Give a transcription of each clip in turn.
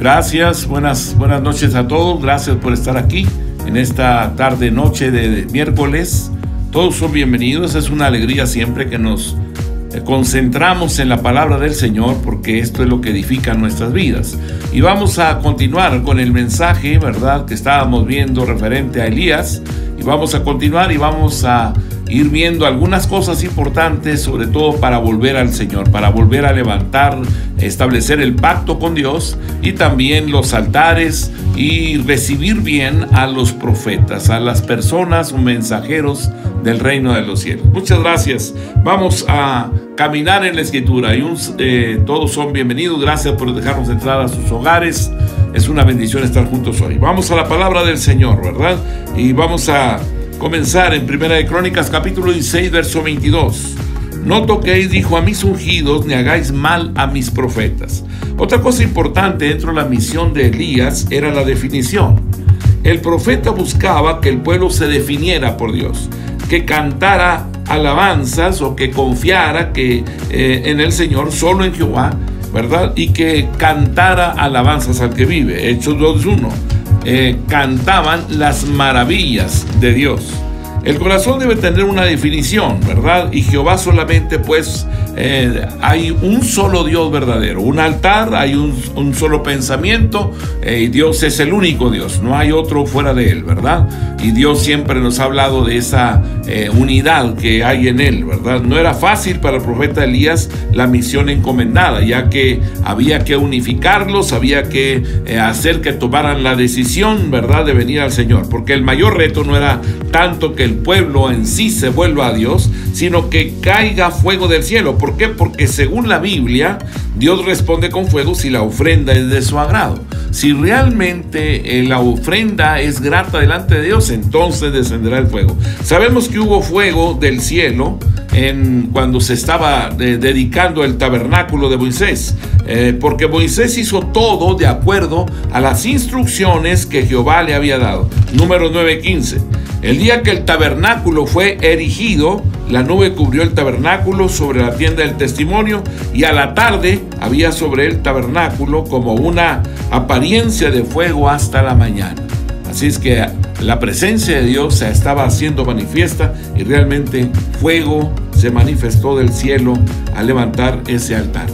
Gracias, buenas noches a todos. Gracias por estar aquí en esta tarde-noche de miércoles. Todos son bienvenidos. Es una alegría siempre que nos concentramos en la palabra del Señor, porque esto es lo que edifica nuestras vidas. Y vamos a continuar con el mensaje, ¿verdad?, que estábamos viendo referente a Elías. Y vamos a continuar y vamos a ir viendo algunas cosas importantes, sobre todo para volver al Señor, para volver a levantar, establecer el pacto con Dios, y también los altares, y recibir bien a los profetas, a las personas o mensajeros del reino de los cielos. Muchas gracias. Vamos a caminar en la Escritura y todos son bienvenidos. Gracias por dejarnos entrar a sus hogares. Es una bendición estar juntos hoy. Vamos a la palabra del Señor, ¿verdad? Y vamos a comenzar en Primera de Crónicas, capítulo 16, verso 22. No toquéis, dijo, a mis ungidos, ni hagáis mal a mis profetas. Otra cosa importante dentro de la misión de Elías era la definición. El profeta buscaba que el pueblo se definiera por Dios, que cantara alabanzas o que confiara en el Señor, solo en Jehová, ¿verdad? Y que cantara alabanzas al que vive. Hechos 2:1. Cantaban las maravillas de Dios. El corazón debe tener una definición, ¿verdad? Y Jehová solamente, pues, hay un solo Dios verdadero, un altar, hay un solo pensamiento, y Dios es el único Dios, no hay otro fuera de Él, ¿verdad? Y Dios siempre nos ha hablado de esa unidad que hay en Él, ¿verdad? No era fácil para el profeta Elías la misión encomendada, ya que había que unificarlos, había que hacer que tomaran la decisión, ¿verdad?, de venir al Señor, porque el mayor reto no era tanto que el pueblo en sí se vuelva a Dios, sino que caiga fuego del cielo. ¿Por qué? Porque según la Biblia, Dios responde con fuego si la ofrenda es de su agrado. Si realmente la ofrenda es grata delante de Dios, entonces descenderá el fuego. Sabemos que hubo fuego del cielo cuando se estaba dedicando el tabernáculo de Moisés, porque Moisés hizo todo de acuerdo a las instrucciones que Jehová le había dado. Números 9:15. El día que el tabernáculo fue erigido, la nube cubrió el tabernáculo sobre la tienda del testimonio, y a la tarde había sobre el tabernáculo como una apariencia de fuego hasta la mañana. Así es que la presencia de Dios se estaba haciendo manifiesta, y realmente fuego se manifestó del cielo al levantar ese altar.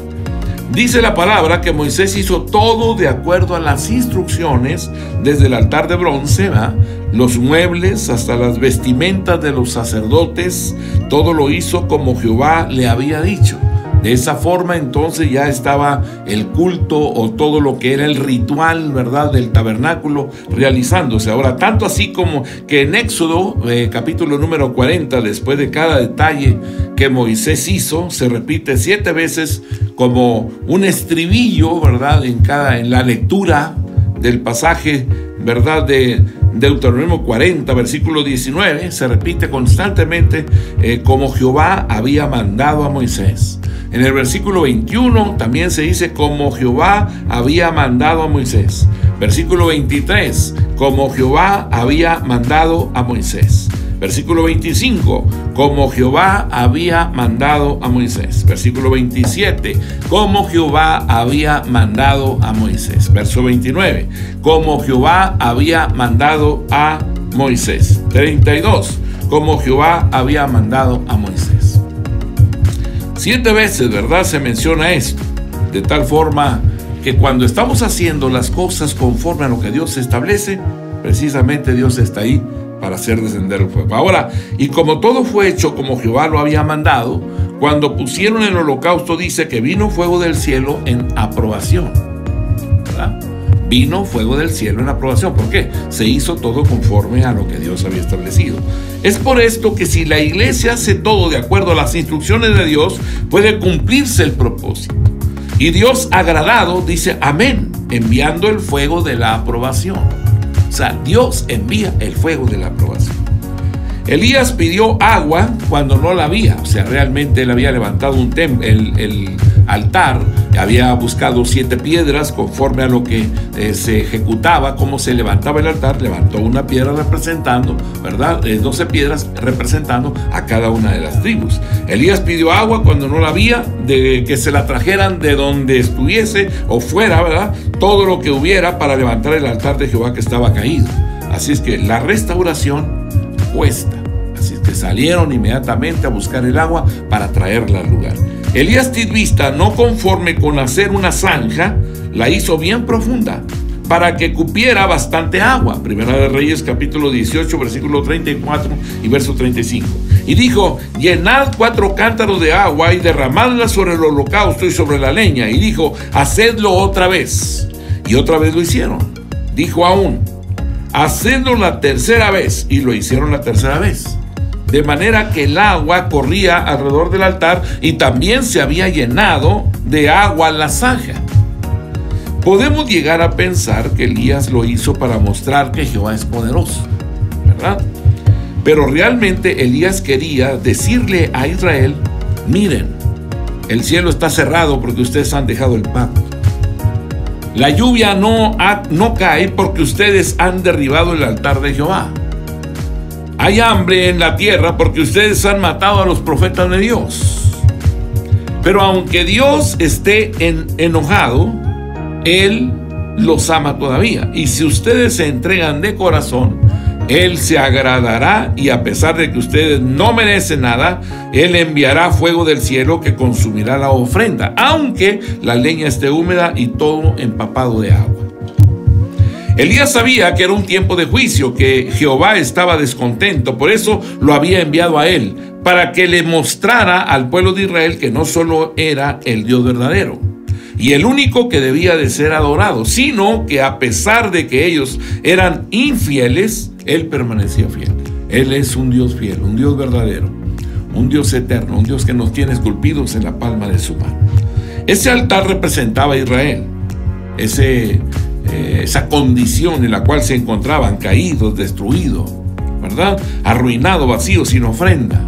Dice la palabra que Moisés hizo todo de acuerdo a las instrucciones, desde el altar de bronce, los muebles hasta las vestimentas de los sacerdotes, todo lo hizo como Jehová le había dicho. De esa forma entonces ya estaba el culto o todo lo que era el ritual, ¿verdad?, del tabernáculo realizándose. Ahora, tanto así como que en Éxodo, capítulo número 40, después de cada detalle que Moisés hizo, se repite 7 veces como un estribillo, ¿verdad?, en la lectura del pasaje, ¿verdad?, de Deuteronomio 40, versículo 19, se repite constantemente como Jehová había mandado a Moisés. En el versículo 21 también se dice como Jehová había mandado a Moisés. Versículo 23, como Jehová había mandado a Moisés. Versículo 25, como Jehová había mandado a Moisés. Versículo 27, como Jehová había mandado a Moisés. Verso 29, como Jehová había mandado a Moisés. 32, como Jehová había mandado a Moisés. 7 veces, ¿verdad?, se menciona esto, de tal forma que cuando estamos haciendo las cosas conforme a lo que Dios establece, precisamente Dios está ahí para hacer descender el fuego. Ahora, y como todo fue hecho como Jehová lo había mandado, cuando pusieron el holocausto, dice que vino fuego del cielo en aprobación, ¿verdad? Vino fuego del cielo en aprobación. ¿Por qué? Se hizo todo conforme a lo que Dios había establecido. Es por esto que si la iglesia hace todo de acuerdo a las instrucciones de Dios, puede cumplirse el propósito. Y Dios, agradado, dice amén, enviando el fuego de la aprobación. O sea, Dios envía el fuego de la aprobación. Elías pidió agua cuando no la había. O sea, realmente él había levantado el altar había buscado 7 piedras conforme a lo que se ejecutaba, cómo se levantaba el altar. Levantó una piedra representando, ¿verdad? 12 piedras representando a cada una de las tribus. Elías pidió agua cuando no la había, de que se la trajeran de donde estuviese o fuera, ¿verdad? Todo lo que hubiera para levantar el altar de Jehová que estaba caído. Así es que la restauración cuesta. Así es que salieron inmediatamente a buscar el agua para traerla al lugar. Elías Tisbista, no conforme con hacer una zanja, la hizo bien profunda para que cupiera bastante agua. Primera de Reyes capítulo 18 versículo 34 y verso 35. Y dijo: llenad 4 cántaros de agua y derramadla sobre el holocausto y sobre la leña. Y dijo: hacedlo otra vez. Y otra vez lo hicieron. Dijo aún: hacedlo la tercera vez. Y lo hicieron la tercera vez. De manera que el agua corría alrededor del altar y también se había llenado de agua la zanja. Podemos llegar a pensar que Elías lo hizo para mostrar que Jehová es poderoso, ¿verdad? Pero realmente Elías quería decirle a Israel: miren, el cielo está cerrado porque ustedes han dejado el pacto. La lluvia no cae porque ustedes han derribado el altar de Jehová. Hay hambre en la tierra porque ustedes han matado a los profetas de Dios. Pero aunque Dios esté enojado, Él los ama todavía. Y si ustedes se entregan de corazón, Él se agradará, y a pesar de que ustedes no merecen nada, Él enviará fuego del cielo que consumirá la ofrenda, aunque la leña esté húmeda y todo empapado de agua. Elías sabía que era un tiempo de juicio, que Jehová estaba descontento, por eso lo había enviado a él, para que le mostrara al pueblo de Israel que no solo era el Dios verdadero y el único que debía de ser adorado, sino que a pesar de que ellos eran infieles, Él permanecía fiel. Él es un Dios fiel, un Dios verdadero, un Dios eterno, un Dios que nos tiene esculpidos en la palma de su mano. Ese altar representaba a Israel, esa condición en la cual se encontraban, caídos, destruidos, ¿verdad? Arruinado, vacío, sin ofrenda.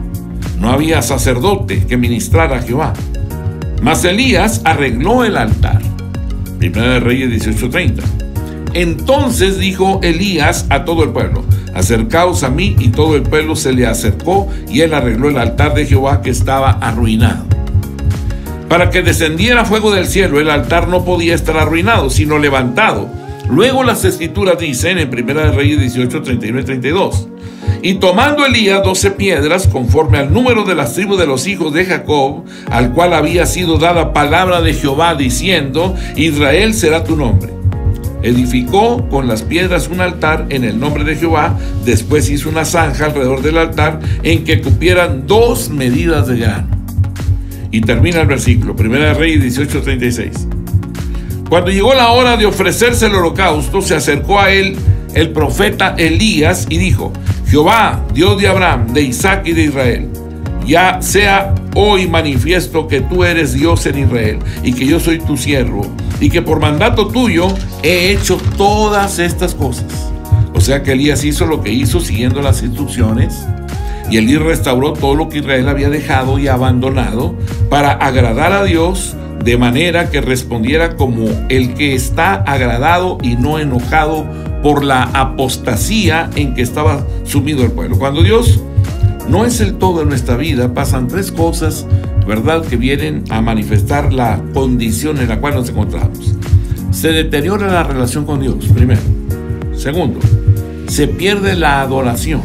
No había sacerdote que ministrara a Jehová. Mas Elías arregló el altar. Primera de Reyes 18:30. Entonces dijo Elías a todo el pueblo: acercaos a mí. Y todo el pueblo se le acercó, y él arregló el altar de Jehová que estaba arruinado. Para que descendiera fuego del cielo, el altar no podía estar arruinado, sino levantado. Luego las escrituras dicen en Primera de Reyes 18, 31 y 32. Y tomando Elías 12 piedras, conforme al número de las tribus de los hijos de Jacob, al cual había sido dada palabra de Jehová, diciendo: Israel será tu nombre. Edificó con las piedras un altar en el nombre de Jehová. Después hizo una zanja alrededor del altar en que cupieran 2 medidas de grano. Y termina el versículo, Primera de Reyes 18:36. Cuando llegó la hora de ofrecerse el holocausto, se acercó a él el profeta Elías y dijo: Jehová, Dios de Abraham, de Isaac y de Israel, ya sea hoy manifiesto que tú eres Dios en Israel y que yo soy tu siervo y que por mandato tuyo he hecho todas estas cosas. O sea que Elías hizo lo que hizo siguiendo las instrucciones, y Elías restauró todo lo que Israel había dejado y abandonado para agradar a Dios, de manera que respondiera como el que está agradado y no enojado por la apostasía en que estaba sumido el pueblo. Cuando Dios no es el todo en nuestra vida, pasan 3 cosas, ¿verdad?, que vienen a manifestar la condición en la cual nos encontramos. Se deteriora la relación con Dios, primero. Segundo, se pierde la adoración.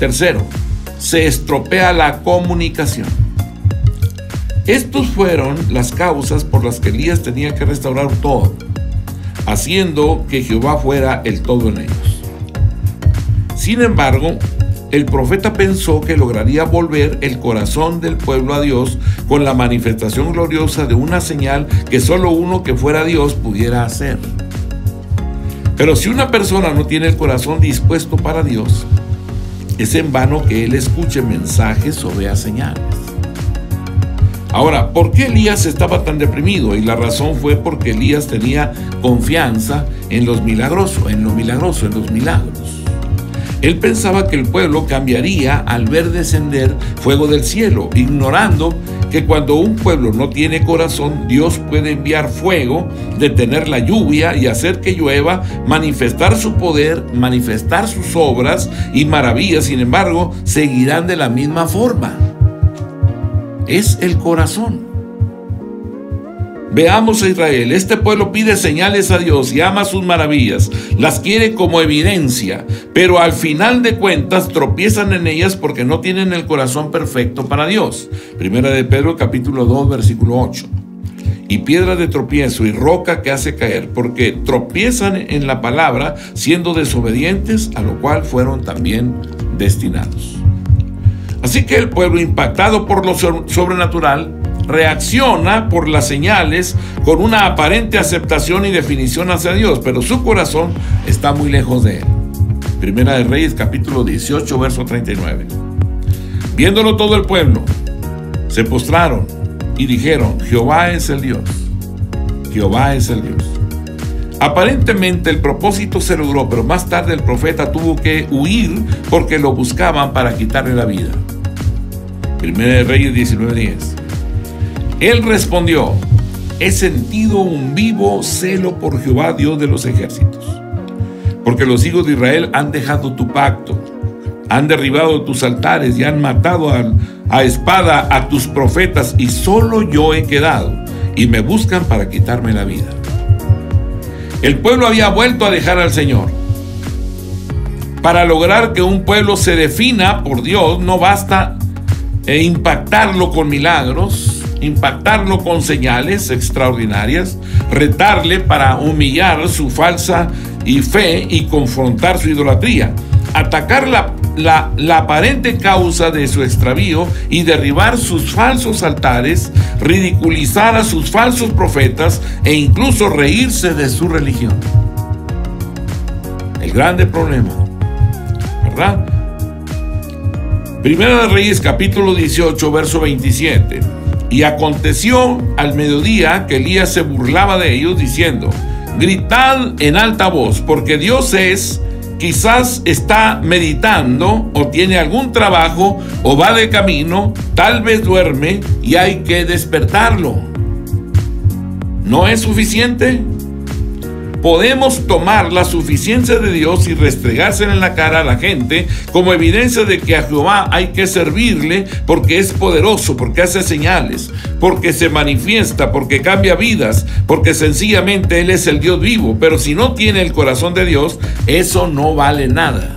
Tercero, se estropea la comunicación. Estas fueron las causas por las que Elías tenía que restaurar todo, haciendo que Jehová fuera el todo en ellos. Sin embargo, el profeta pensó que lograría volver el corazón del pueblo a Dios con la manifestación gloriosa de una señal que solo uno que fuera Dios pudiera hacer. Pero si una persona no tiene el corazón dispuesto para Dios, es en vano que él escuche mensajes o vea señales. Ahora, ¿por qué Elías estaba tan deprimido? Y la razón fue porque Elías tenía confianza en los milagros. Él pensaba que el pueblo cambiaría al ver descender fuego del cielo, ignorando que cuando un pueblo no tiene corazón, Dios puede enviar fuego, detener la lluvia y hacer que llueva, manifestar su poder, manifestar sus obras y maravillas. Sin embargo, seguirán de la misma forma. Es el corazón. Veamos a Israel. Este pueblo pide señales a Dios y ama sus maravillas, las quiere como evidencia, pero al final de cuentas tropiezan en ellas porque no tienen el corazón perfecto para Dios. Primera de Pedro capítulo 2 versículo 8. Y piedra de tropiezo y roca que hace caer, porque tropiezan en la palabra siendo desobedientes, a lo cual fueron también destinados. Así que el pueblo, impactado por lo sobrenatural, reacciona por las señales con una aparente aceptación y definición hacia Dios, pero su corazón está muy lejos de él. Primera de Reyes capítulo 18 verso 39. Viéndolo todo el pueblo, se postraron y dijeron: Jehová es el Dios. Jehová es el Dios. Aparentemente el propósito se logró, pero más tarde el profeta tuvo que huir porque lo buscaban para quitarle la vida. Primera de Reyes 19:10. Él respondió: he sentido un vivo celo por Jehová, Dios de los ejércitos, porque los hijos de Israel han dejado tu pacto, han derribado tus altares y han matado a espada a tus profetas, y solo yo he quedado, y me buscan para quitarme la vida. El pueblo había vuelto a dejar al Señor. Para lograr que un pueblo se defina por Dios, no basta impactarlo con milagros, impactarlo con señales extraordinarias, retarle para humillar su falsa fe y confrontar su idolatría, atacar la aparente causa de su extravío y derribar sus falsos altares, ridiculizar a sus falsos profetas e incluso reírse de su religión. El grande problema, ¿verdad? Primera de Reyes capítulo 18 verso 27. Y aconteció al mediodía que Elías se burlaba de ellos diciendo: gritad en alta voz, porque Dios quizás está meditando o tiene algún trabajo o va de camino, tal vez duerme y hay que despertarlo. ¿No es suficiente? Podemos tomar la suficiencia de Dios y restregársela en la cara a la gente como evidencia de que a Jehová hay que servirle porque es poderoso, porque hace señales, porque se manifiesta, porque cambia vidas, porque sencillamente Él es el Dios vivo. Pero si no tiene el corazón de Dios, eso no vale nada.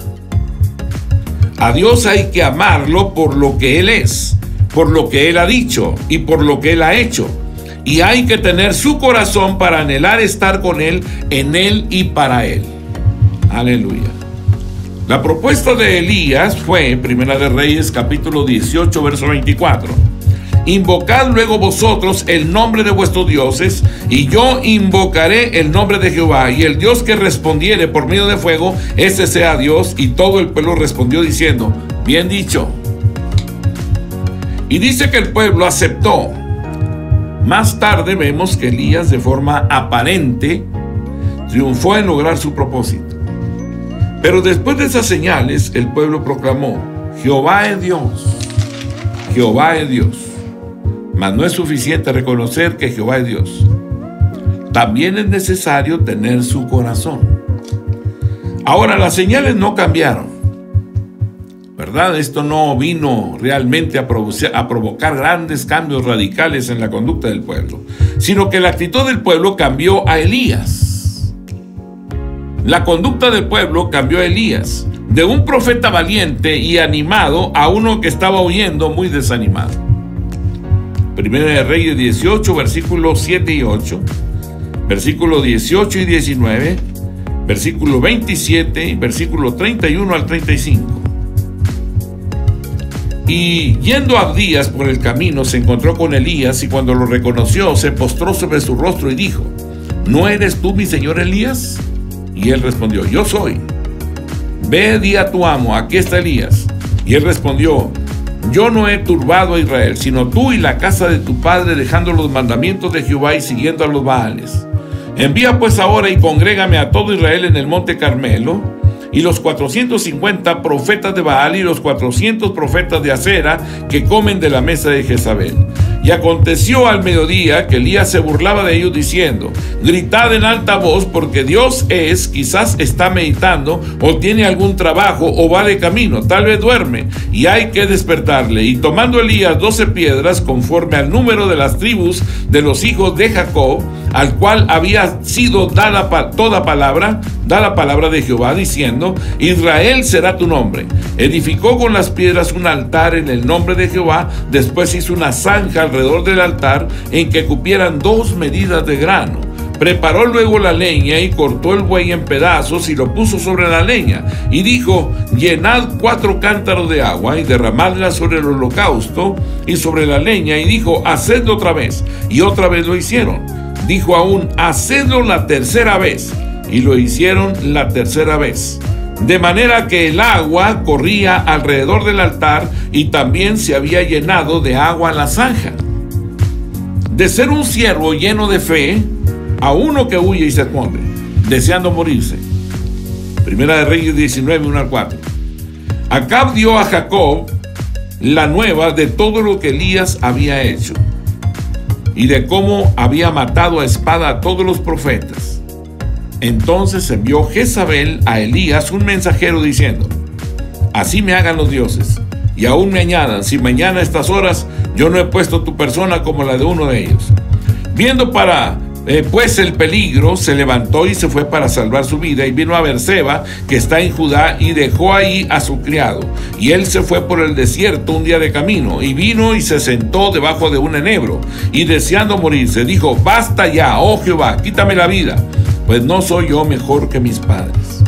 A Dios hay que amarlo por lo que Él es, por lo que Él ha dicho y por lo que Él ha hecho. Y hay que tener su corazón para anhelar estar con Él, en Él y para Él. Aleluya. La propuesta de Elías fue, Primera de Reyes, capítulo 18, verso 24. Invocad luego vosotros el nombre de vuestros dioses, y yo invocaré el nombre de Jehová, y el Dios que respondiere por medio de fuego, ese sea Dios. Y todo el pueblo respondió diciendo: bien dicho. Y dice que el pueblo aceptó. Más tarde vemos que Elías, de forma aparente, triunfó en lograr su propósito. Pero después de esas señales, el pueblo proclamó: Jehová es Dios, Jehová es Dios. Mas no es suficiente reconocer que Jehová es Dios. También es necesario tener su corazón. Ahora, las señales no cambiaron, ¿verdad? Esto no vino realmente a provocar grandes cambios radicales en la conducta del pueblo, sino que la actitud del pueblo cambió a Elías. La conducta del pueblo cambió a Elías, de un profeta valiente y animado a uno que estaba huyendo muy desanimado. Primera de Reyes 18, versículos 7 y 8, versículos 18 y 19, versículo 27 y versículo 31 al 35. Y yendo Abdías por el camino, se encontró con Elías, y cuando lo reconoció, se postró sobre su rostro y dijo: ¿no eres tú mi señor Elías? Y él respondió: yo soy. Ve, di a tu amo, aquí está Elías. Y él respondió: yo no he turbado a Israel, sino tú y la casa de tu padre, dejando los mandamientos de Jehová y siguiendo a los Baales. Envía pues ahora y congrégame a todo Israel en el monte Carmelo, y los 450 profetas de Baal y los 400 profetas de Acera que comen de la mesa de Jezabel. Y aconteció al mediodía que Elías se burlaba de ellos diciendo: gritad en alta voz, porque Dios quizás está meditando, o tiene algún trabajo, o va de camino, tal vez duerme, y hay que despertarle. Y tomando Elías 12 piedras, conforme al número de las tribus de los hijos de Jacob, al cual había sido dada toda palabra, da la palabra de Jehová, diciendo: Israel será tu nombre. Edificó con las piedras un altar en el nombre de Jehová. Después hizo una zanja alrededor del altar en que cupieran 2 medidas de grano. Preparó luego la leña y cortó el buey en pedazos y lo puso sobre la leña. Y dijo: llenad 4 cántaros de agua y derramadla sobre el holocausto y sobre la leña. Y dijo: hacedlo otra vez. Y otra vez lo hicieron. Dijo aún: hacedlo la tercera vez. Y lo hicieron la tercera vez. De manera que el agua corría alrededor del altar y también se había llenado de agua la zanja. De ser un siervo lleno de fe a uno que huye y se esconde, deseando morirse. Primera de Reyes 19, 1 al 4. Acab dio a Jacob la nueva de todo lo que Elías había hecho y de cómo había matado a espada a todos los profetas. Entonces envió Jezabel a Elías un mensajero diciendo: así me hagan los dioses, y aún me añadan, si mañana a estas horas yo no he puesto tu persona como la de uno de ellos. Viendo pues el peligro, se levantó y se fue para salvar su vida, y vino a Beerseba, que está en Judá, y dejó ahí a su criado. Y él se fue por el desierto un día de camino, y vino y se sentó debajo de un enebro, y deseando morirse, dijo: basta ya, oh Jehová, quítame la vida, pues no soy yo mejor que mis padres.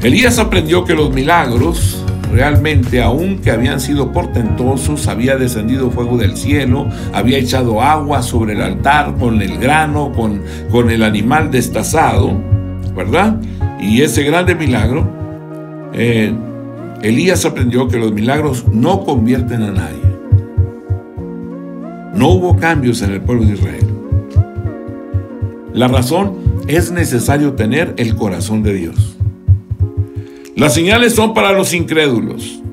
Elías aprendió que los milagros realmente, aunque habían sido portentosos, había descendido fuego del cielo, había echado agua sobre el altar con el grano, con el animal destazado, ¿verdad? Y ese grande milagro, Elías aprendió que los milagros no convierten a nadie. No hubo cambios en el pueblo de Israel. La razón: es necesario tener el corazón de Dios. Las señales son para los incrédulos.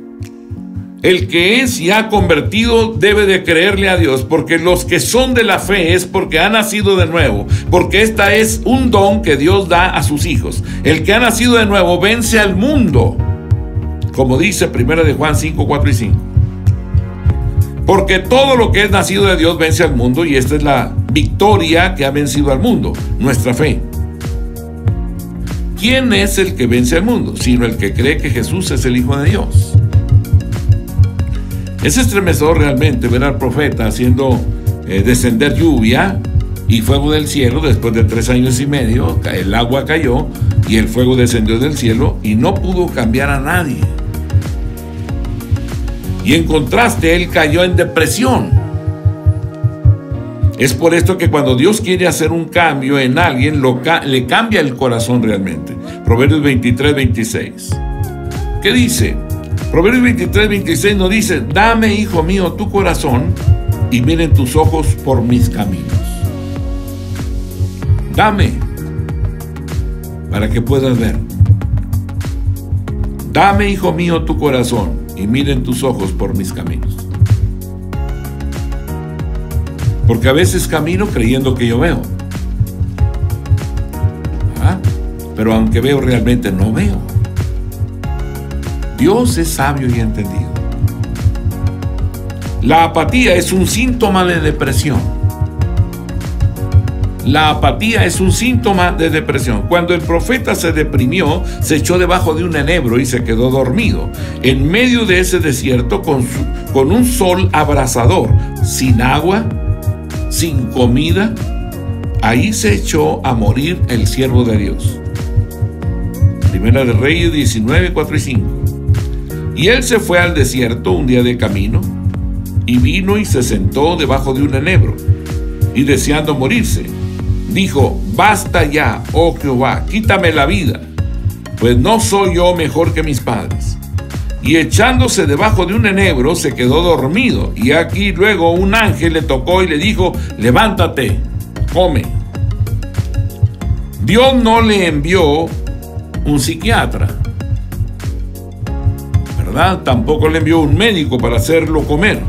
El que es ya convertido debe de creerle a Dios, porque los que son de la fe es porque han nacido de nuevo, porque esta es un don que Dios da a sus hijos. El que ha nacido de nuevo vence al mundo, como dice 1 de Juan 5, 4 y 5. Porque todo lo que es nacido de Dios vence al mundo, y esta es la victoria que ha vencido al mundo, nuestra fe. ¿Quién es el que vence al mundo? Sino el que cree que Jesús es el Hijo de Dios. Es estremecedor realmente ver al profeta haciendo descender lluvia y fuego del cielo. Después de 3 años y medio, el agua cayó y el fuego descendió del cielo y no pudo cambiar a nadie. Y en contraste, él cayó en depresión. Es por esto que cuando Dios quiere hacer un cambio en alguien, le cambia el corazón realmente. Proverbios 23, 26. ¿Qué dice? Proverbios 23, 26 nos dice: dame, hijo mío, tu corazón, y miren tus ojos por mis caminos. Dame, para que puedas ver. Dame, hijo mío, tu corazón, y miren tus ojos por mis caminos. Porque a veces camino creyendo que yo veo. Pero aunque veo, realmente no veo. Dios es sabio y entendido. La apatía es un síntoma de depresión. La apatía es un síntoma de depresión. Cuando el profeta se deprimió, se echó debajo de un enebro y se quedó dormido en medio de ese desierto con un sol abrasador, sin agua, sin comida. Ahí se echó a morir el siervo de Dios. Primera de Reyes 19, 4 y 5. Y él se fue al desierto un día de camino, y vino y se sentó debajo de un enebro, y deseando morirse, dijo: basta ya, oh Jehová, quítame la vida, pues no soy yo mejor que mis padres. Y echándose debajo de un enebro, se quedó dormido. Y aquí luego un ángel le tocó y le dijo: levántate, come. Dios no le envió un psiquiatra, ¿verdad? Tampoco le envió un médico para hacerlo comer.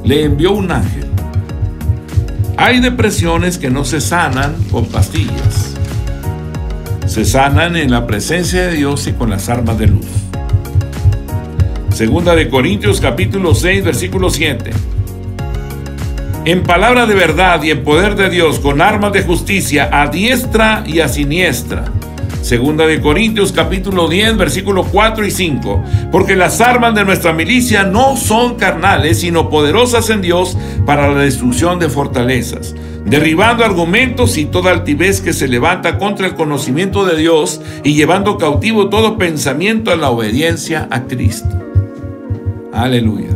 Le envió un ángel. Hay depresiones que no se sanan con pastillas. Se sanan en la presencia de Dios y con las armas de luz. Segunda de Corintios capítulo 6, versículo 7. En palabra de verdad y en poder de Dios, con armas de justicia a diestra y a siniestra. Segunda de Corintios capítulo 10, versículo 4 y 5. Porque las armas de nuestra milicia no son carnales, sino poderosas en Dios para la destrucción de fortalezas, derribando argumentos y toda altivez que se levanta contra el conocimiento de Dios y llevando cautivo todo pensamiento a la obediencia a Cristo. Aleluya.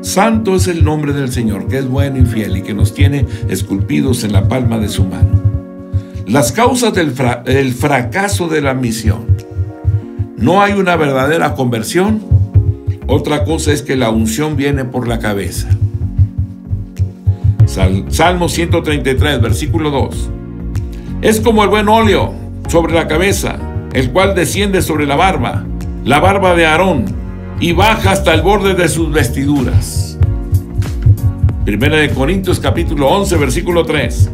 Santo es el nombre del Señor, que es bueno y fiel y que nos tiene esculpidos en la palma de su mano. Las causas del fracaso de la misión. No hay una verdadera conversión. Otra cosa es que la unción viene por la cabeza. Salmo 133, versículo 2. Es como el buen óleo sobre la cabeza, el cual desciende sobre la barba de Aarón, y baja hasta el borde de sus vestiduras. Primera de Corintios capítulo 11, versículo 3.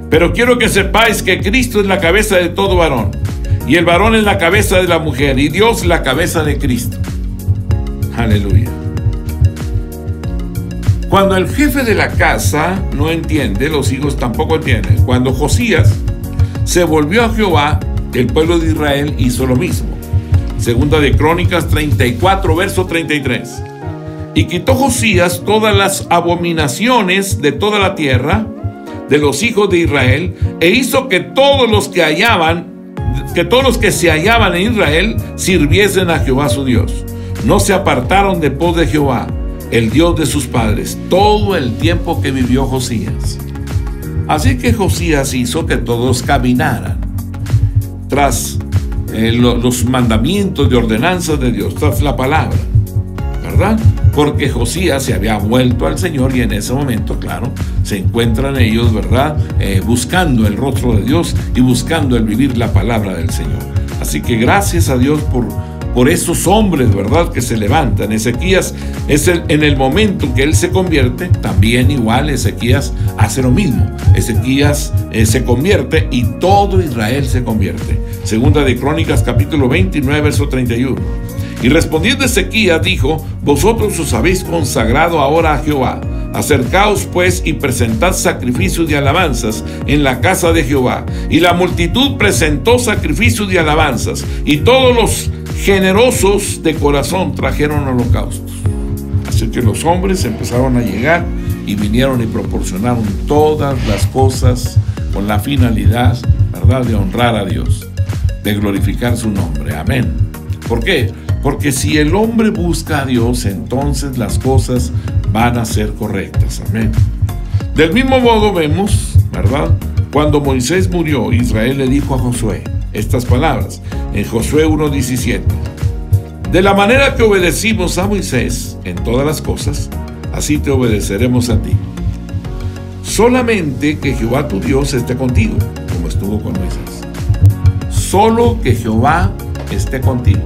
Pero quiero que sepáis que Cristo es la cabeza de todo varón, y el varón es la cabeza de la mujer, y Dios la cabeza de Cristo. Aleluya. Cuando el jefe de la casa no entiende, los hijos tampoco entienden. Cuando Josías se volvió a Jehová, el pueblo de Israel hizo lo mismo. Segunda de Crónicas 34, verso 33. Y quitó Josías todas las abominaciones de toda la tierra de los hijos de Israel, e hizo que todos los que se hallaban en Israel sirviesen a Jehová su Dios. No se apartaron de pos de Jehová, el Dios de sus padres, todo el tiempo que vivió Josías. Así que Josías hizo que todos caminaran tras los mandamientos de ordenanzas de Dios, tras la palabra, ¿verdad? Porque Josías se había vuelto al Señor y en ese momento, claro, se encuentran ellos, ¿verdad? Buscando el rostro de Dios y buscando el vivir la palabra del Señor. Así que gracias a Dios por esos hombres, ¿verdad?, que se levantan. Ezequías en el momento en que él se convierte, también igual Ezequías hace lo mismo. Ezequías se convierte y todo Israel se convierte. Segunda de Crónicas capítulo 29, verso 31. Y respondiendo Ezequías dijo: vosotros os habéis consagrado ahora a Jehová. Acercaos pues y presentad sacrificios de alabanzas en la casa de Jehová. Y la multitud presentó sacrificios de alabanzas, y todos los generosos de corazón trajeron holocaustos. Así que los hombres empezaron a llegar y vinieron y proporcionaron todas las cosas con la finalidad, ¿verdad?, de honrar a Dios, de glorificar su nombre. Amén. ¿Por qué? Porque si el hombre busca a Dios, entonces las cosas van a ser correctas. Amén. Del mismo modo vemos, ¿verdad?, cuando Moisés murió, Israel le dijo a Josué estas palabras en Josué 1:17: de la manera que obedecimos a Moisés en todas las cosas, así te obedeceremos a ti. Solamente que Jehová tu Dios esté contigo, como estuvo con Moisés. Solo que Jehová esté contigo,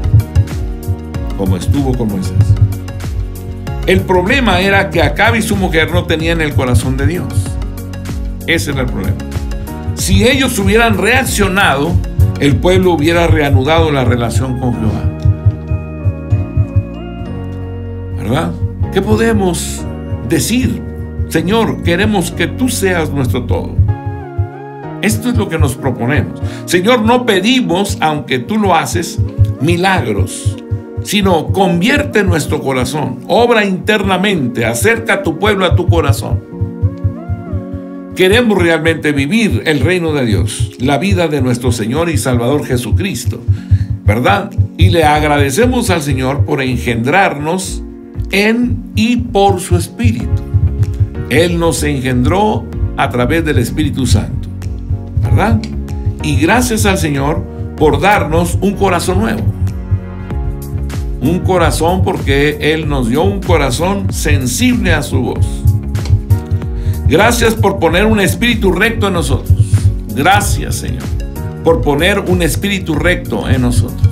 como estuvo con Moisés. El problema era que Acab y su mujer no tenían el corazón de Dios. Ese era el problema. Si ellos hubieran reaccionado, el pueblo hubiera reanudado la relación con Jehová. ¿Verdad? ¿Qué podemos decir? Señor, queremos que tú seas nuestro todo. Esto es lo que nos proponemos. Señor, no pedimos, aunque tú lo haces, milagros, sino convierte nuestro corazón, obra internamente, acerca a tu pueblo a tu corazón. Queremos realmente vivir el reino de Dios, la vida de nuestro Señor y Salvador Jesucristo, ¿verdad? Y le agradecemos al Señor por engendrarnos en y por su Espíritu. Él nos engendró a través del Espíritu Santo, ¿verdad? Y gracias al Señor por darnos un corazón nuevo. Un corazón, porque Él nos dio un corazón sensible a su voz. Gracias por poner un espíritu recto en nosotros. Gracias, Señor. por poner un espíritu recto en nosotros.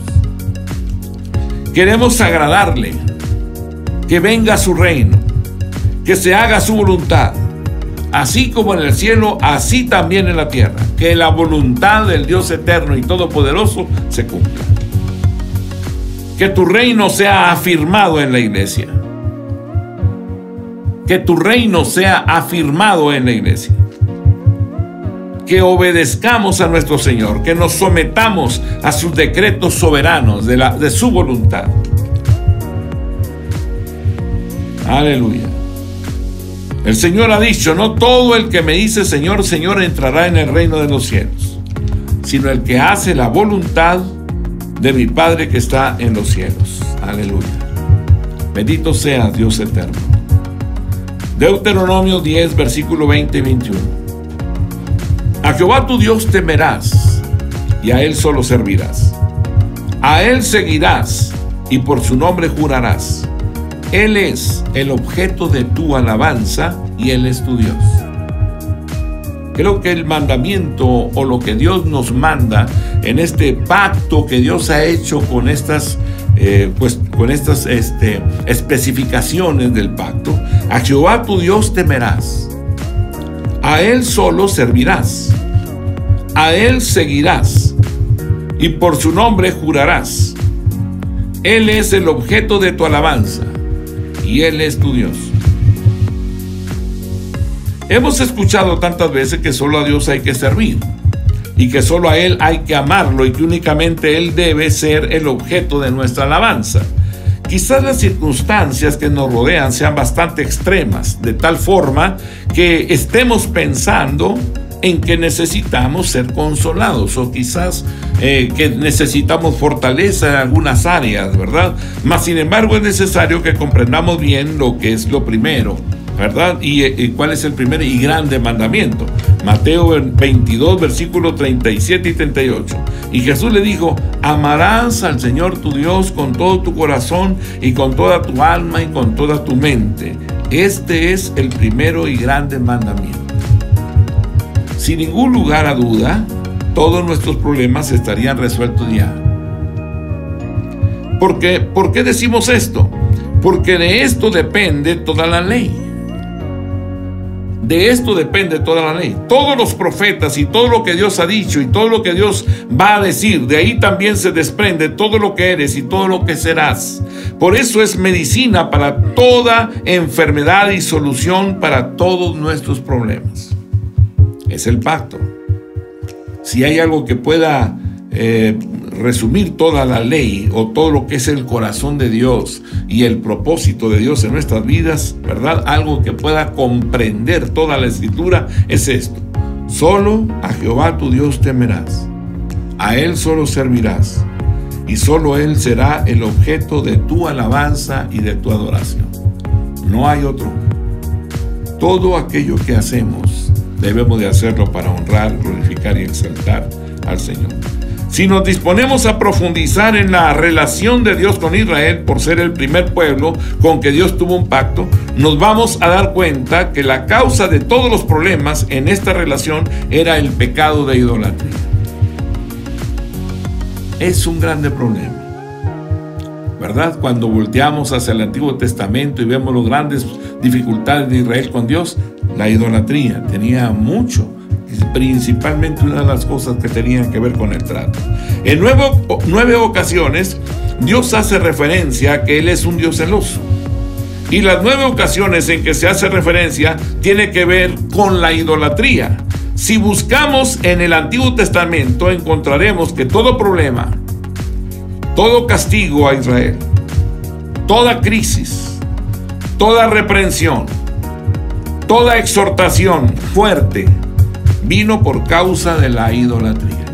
Queremos agradarle, que venga su reino, que se haga su voluntad, así como en el cielo, así también en la tierra, que la voluntad del Dios eterno y todopoderoso se cumpla. Que tu reino sea afirmado en la iglesia. Que tu reino sea afirmado en la iglesia. Que obedezcamos a nuestro Señor, que nos sometamos a sus decretos soberanos de su voluntad. Aleluya. El Señor ha dicho: no todo el que me dice Señor, Señor entrará en el reino de los cielos, sino el que hace la voluntad de mi Padre que está en los cielos. Aleluya. Bendito sea Dios eterno. Deuteronomio 10, versículo 20 y 21. A Jehová tu Dios temerás, y a Él solo servirás. A Él seguirás, y por su nombre jurarás. Él es el objeto de tu alabanza, y Él es tu Dios. Creo que el mandamiento, o lo que Dios nos manda en este pacto que Dios ha hecho con estas especificaciones del pacto: a Jehová tu Dios temerás, a Él solo servirás, a Él seguirás, y por su nombre jurarás. Él es el objeto de tu alabanza, y Él es tu Dios. Hemos escuchado tantas veces que solo a Dios hay que servir, y que solo a Él hay que amarlo, y que únicamente Él debe ser el objeto de nuestra alabanza. Quizás las circunstancias que nos rodean sean bastante extremas, de tal forma que estemos pensando en que necesitamos ser consolados, o quizás que necesitamos fortaleza en algunas áreas, ¿verdad? Mas sin embargo es necesario que comprendamos bien lo que es lo primero, ¿verdad? Y cuál es el primer y grande mandamiento. Mateo 22, versículos 37 y 38. Y Jesús le dijo: amarás al Señor tu Dios con todo tu corazón, y con toda tu alma, y con toda tu mente. Este es el primero y grande mandamiento. Sin ningún lugar a duda, todos nuestros problemas estarían resueltos ya. ¿Por qué decimos esto? Porque de esto depende toda la ley. De esto depende toda la ley. Todos los profetas y todo lo que Dios ha dicho y todo lo que Dios va a decir, de ahí también se desprende todo lo que eres y todo lo que serás. Por eso es medicina para toda enfermedad y solución para todos nuestros problemas. Es el pacto. Si hay algo que pueda resumir toda la ley, o todo lo que es el corazón de Dios y el propósito de Dios en nuestras vidas, ¿verdad? Algo que pueda comprender toda la escritura es esto: solo a Jehová tu Dios temerás, a Él solo servirás, y solo Él será el objeto de tu alabanza y de tu adoración. No hay otro. Todo aquello que hacemos debemos de hacerlo para honrar, glorificar y exaltar al Señor. Si nos disponemos a profundizar en la relación de Dios con Israel, por ser el primer pueblo con que Dios tuvo un pacto, nos vamos a dar cuenta que la causa de todos los problemas en esta relación era el pecado de idolatría. Es un grande problema, ¿verdad? Cuando volteamos hacia el Antiguo Testamento y vemos las grandes dificultades de Israel con Dios, la idolatría tenía mucho, principalmente una de las cosas que tenían que ver con el trato. En 9 ocasiones Dios hace referencia a que Él es un Dios celoso, y las 9 ocasiones en que se hace referencia tiene que ver con la idolatría. Si buscamos en el Antiguo Testamento, encontraremos que todo problema, todo castigo a Israel, toda crisis, toda reprensión, toda exhortación fuerte vino por causa de la idolatría.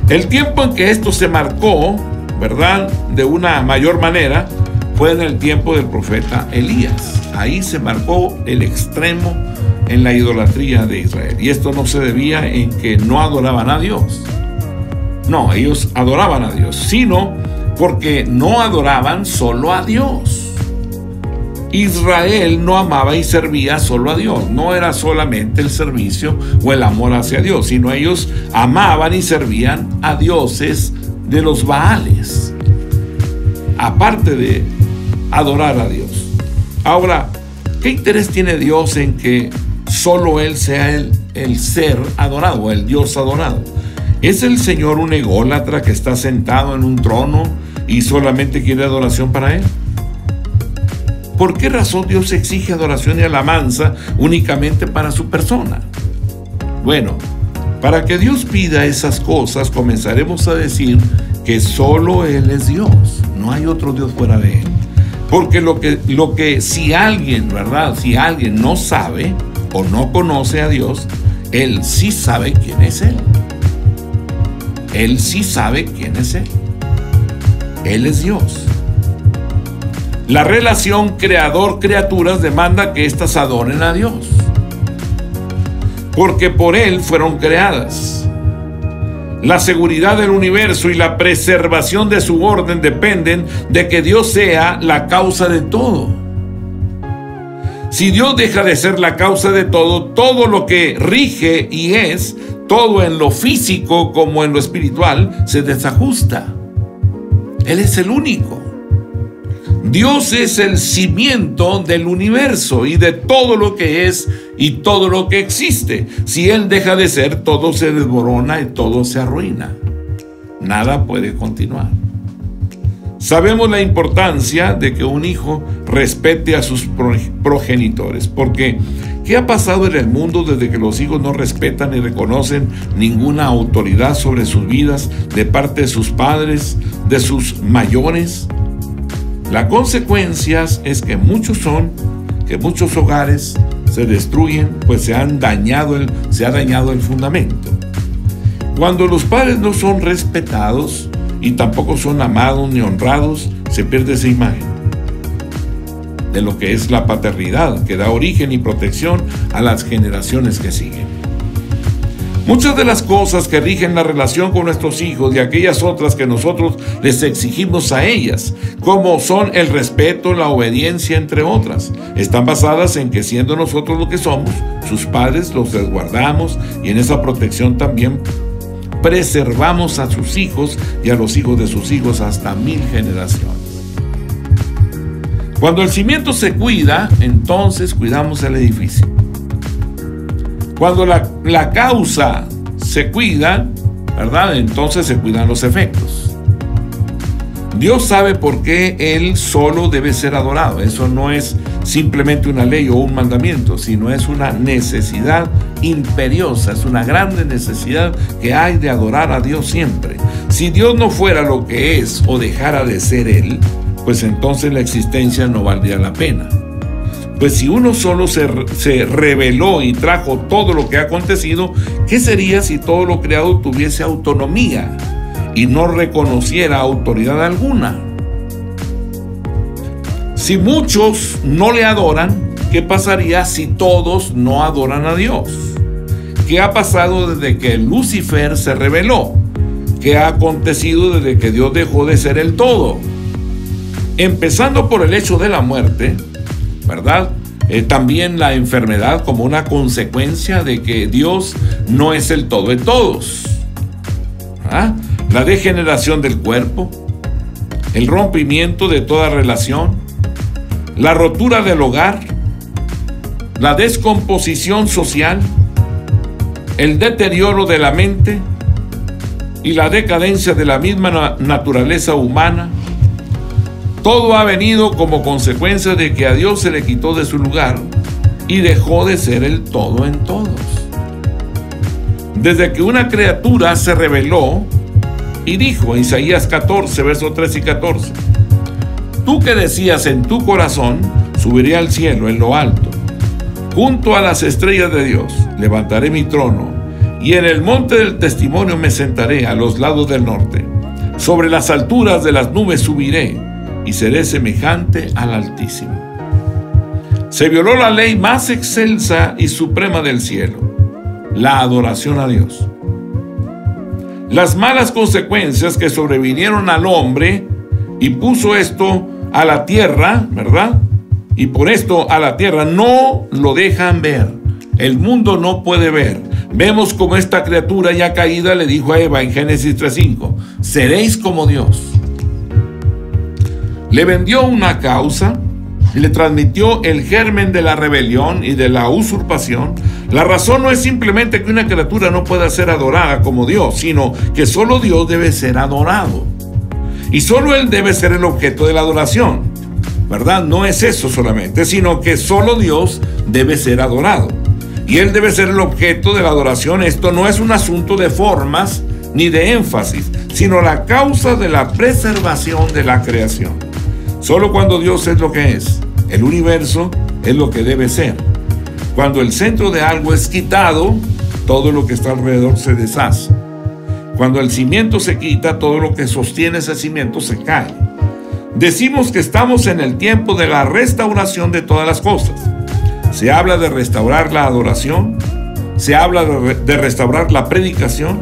El tiempo en que esto se marcó, ¿verdad?, de una mayor manera, fue en el tiempo del profeta Elías. Ahí se marcó el extremo en la idolatría de Israel. Y esto no se debía en que no adoraban a Dios. No, ellos adoraban a Dios, sino porque no adoraban solo a Dios. Israel no amaba y servía solo a Dios. No era solamente el servicio o el amor hacia Dios, sino ellos amaban y servían a dioses de los Baales, aparte de adorar a Dios. Ahora, ¿qué interés tiene Dios en que solo Él sea el ser adorado, el Dios adorado? ¿Es el Señor un ególatra que está sentado en un trono y solamente quiere adoración para Él? ¿Por qué razón Dios exige adoración y alabanza únicamente para su persona? Bueno, para que Dios pida esas cosas, comenzaremos a decir que solo Él es Dios, no hay otro Dios fuera de Él. Porque lo que si alguien, ¿verdad? Si alguien no sabe o no conoce a Dios, Él sí sabe quién es Él. Él sí sabe quién es Él. Él es Dios. La relación creador-criaturas demanda que éstas adoren a Dios, porque por Él fueron creadas. La seguridad del universo y la preservación de su orden dependen de que Dios sea la causa de todo. Si Dios deja de ser la causa de todo, todo lo que rige y es, todo en lo físico como en lo espiritual, se desajusta. Él es el único. Dios es el cimiento del universo y de todo lo que es y todo lo que existe. Si Él deja de ser, todo se desmorona y todo se arruina. Nada puede continuar. Sabemos la importancia de que un hijo respete a sus progenitores, porque ¿qué ha pasado en el mundo desde que los hijos no respetan ni reconocen ninguna autoridad sobre sus vidas de parte de sus padres, de sus mayores? La consecuencia es que muchos hogares se destruyen, pues se ha dañado el fundamento. Cuando los padres no son respetados y tampoco son amados ni honrados, se pierde esa imagen de lo que es la paternidad, que da origen y protección a las generaciones que siguen. Muchas de las cosas que rigen la relación con nuestros hijos y aquellas otras que nosotros les exigimos a ellas, como son el respeto, la obediencia, entre otras, están basadas en que siendo nosotros lo que somos, sus padres, los resguardamos y en esa protección también preservamos a sus hijos y a los hijos de sus hijos hasta 1000 generaciones. Cuando el cimiento se cuida, entonces cuidamos el edificio. Cuando la causa se cuida, ¿verdad? Entonces se cuidan los efectos. Dios sabe por qué Él solo debe ser adorado. Eso no es simplemente una ley o un mandamiento, sino es una necesidad imperiosa, es una grande necesidad que hay de adorar a Dios siempre. Si Dios no fuera lo que es o dejara de ser Él, pues entonces la existencia no valdría la pena. Pues si uno solo se reveló y trajo todo lo que ha acontecido, ¿qué sería si todo lo creado tuviese autonomía y no reconociera autoridad alguna? Si muchos no le adoran, ¿qué pasaría si todos no adoran a Dios? ¿Qué ha pasado desde que Lucifer se rebeló? ¿Qué ha acontecido desde que Dios dejó de ser el todo? Empezando por el hecho de la muerte, ¿verdad? También la enfermedad como una consecuencia de que Dios no es el todo de todos. La degeneración del cuerpo, el rompimiento de toda relación, la rotura del hogar, la descomposición social, el deterioro de la mente y la decadencia de la misma naturaleza humana. Todo ha venido como consecuencia de que a Dios se le quitó de su lugar y dejó de ser el todo en todos. Desde que una criatura se rebeló y dijo en Isaías 14, versos 3 y 14: Tú que decías en tu corazón, subiré al cielo en lo alto, junto a las estrellas de Dios, levantaré mi trono, y en el monte del testimonio me sentaré a los lados del norte. Sobre las alturas de las nubes subiré, y seré semejante al Altísimo. Se violó la ley más excelsa y suprema del cielo, la adoración a Dios. Las malas consecuencias que sobrevinieron al hombre y puso esto a la tierra, ¿verdad? y por esto a la tierra no lo dejan ver. El mundo no puede ver. Vemos como esta criatura ya caída le dijo a Eva en Génesis 3:5, seréis como Dios. Le vendió una causa, le transmitió el germen de la rebelión y de la usurpación. La razón no es simplemente que una criatura no pueda ser adorada como Dios, sino que solo Dios debe ser adorado. Y solo Él debe ser el objeto de la adoración, ¿verdad? No es eso solamente, sino que solo Dios debe ser adorado. Y Él debe ser el objeto de la adoración. Esto no es un asunto de formas ni de énfasis, sino la causa de la preservación de la creación. Solo cuando Dios es lo que es, el universo es lo que debe ser. Cuando el centro de algo es quitado, todo lo que está alrededor se deshace. Cuando el cimiento se quita, todo lo que sostiene ese cimiento se cae. Decimos que estamos en el tiempo de la restauración de todas las cosas. Se habla de restaurar la adoración, se habla de restaurar la predicación,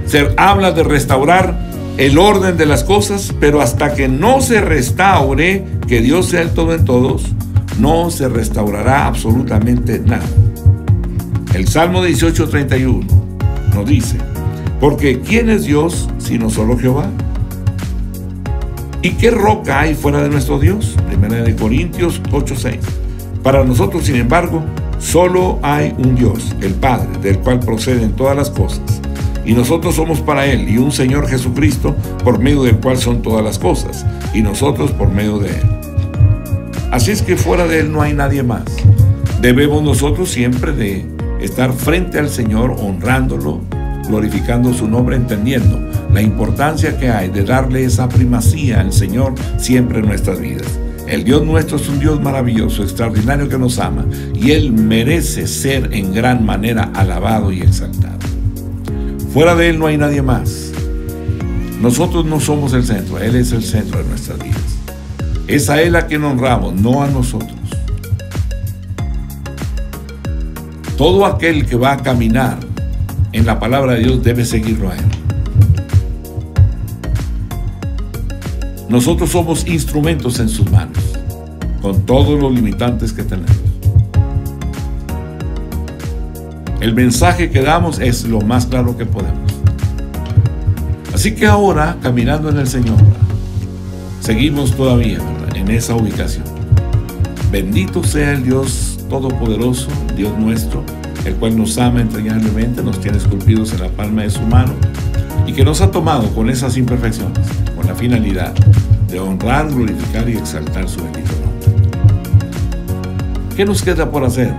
se habla de restaurar el orden de las cosas, pero hasta que no se restaure, que Dios sea el todo en todos, no se restaurará absolutamente nada. El Salmo 18:31 nos dice, porque ¿quién es Dios sino solo Jehová? ¿Y qué roca hay fuera de nuestro Dios? 1 Corintios 8:6. Para nosotros, sin embargo, solo hay un Dios, el Padre, del cual proceden todas las cosas. Y nosotros somos para Él, y un Señor Jesucristo, por medio del cual son todas las cosas, y nosotros por medio de Él. Así es que fuera de Él no hay nadie más. Debemos nosotros siempre de estar frente al Señor, honrándolo, glorificando su nombre, entendiendo la importancia que hay de darle esa primacía al Señor siempre en nuestras vidas. El Dios nuestro es un Dios maravilloso, extraordinario, que nos ama, y Él merece ser en gran manera alabado y exaltado. Fuera de Él no hay nadie más. Nosotros no somos el centro, Él es el centro de nuestras vidas. Es a Él a quien honramos, no a nosotros. Todo aquel que va a caminar en la palabra de Dios debe seguirlo a Él. Nosotros somos instrumentos en sus manos, con todos los limitantes que tenemos. El mensaje que damos es lo más claro que podemos. Así que ahora, caminando en el Señor, seguimos todavía, ¿verdad?, en esa ubicación. Bendito sea el Dios Todopoderoso, Dios nuestro, el cual nos ama entrañablemente, nos tiene esculpidos en la palma de su mano, y que nos ha tomado con esas imperfecciones, con la finalidad de honrar, glorificar y exaltar su bendito nombre. ¿Qué nos queda por hacer?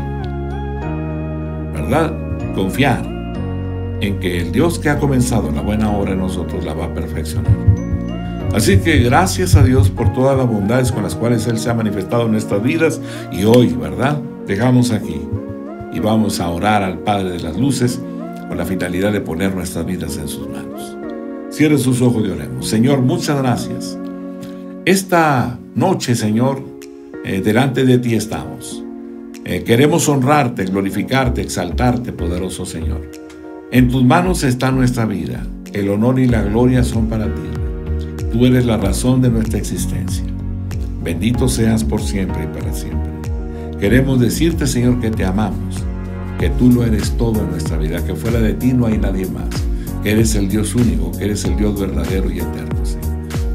¿Verdad? Confiar en que el Dios que ha comenzado la buena obra en nosotros la va a perfeccionar. Así que gracias a Dios por todas las bondades con las cuales Él se ha manifestado en nuestras vidas, y hoy, ¿verdad?, dejamos aquí y vamos a orar al Padre de las Luces con la finalidad de poner nuestras vidas en sus manos. Cierre sus ojos y oremos. Señor, muchas gracias. Esta noche, Señor, delante de ti estamos. Queremos honrarte, glorificarte, exaltarte, poderoso Señor. En tus manos está nuestra vida. El honor y la gloria son para ti. Tú eres la razón de nuestra existencia. Bendito seas por siempre y para siempre. Queremos decirte, Señor, que te amamos, que tú lo eres todo en nuestra vida, que fuera de ti no hay nadie más, que eres el Dios único, que eres el Dios verdadero y eterno, Señor.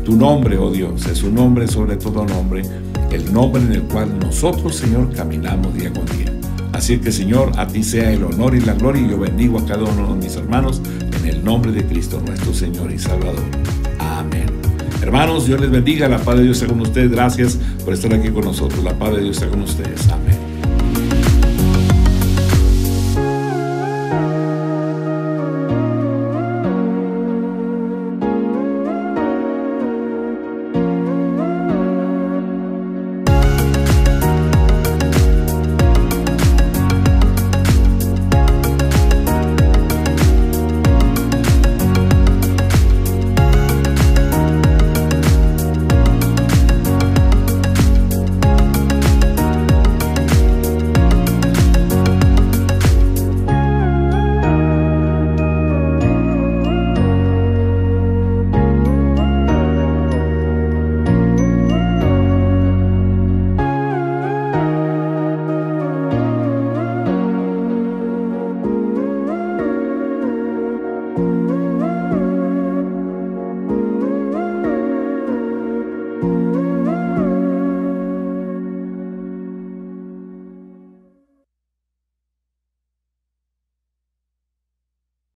Tu nombre, oh Dios, es un nombre sobre todo nombre, el nombre en el cual nosotros, Señor, caminamos día con día. Así que, Señor, a ti sea el honor y la gloria, y yo bendigo a cada uno de mis hermanos en el nombre de Cristo, nuestro Señor y Salvador. Amén. Hermanos, Dios les bendiga, la paz de Dios sea con ustedes. Gracias por estar aquí con nosotros. La paz de Dios sea con ustedes. Amén.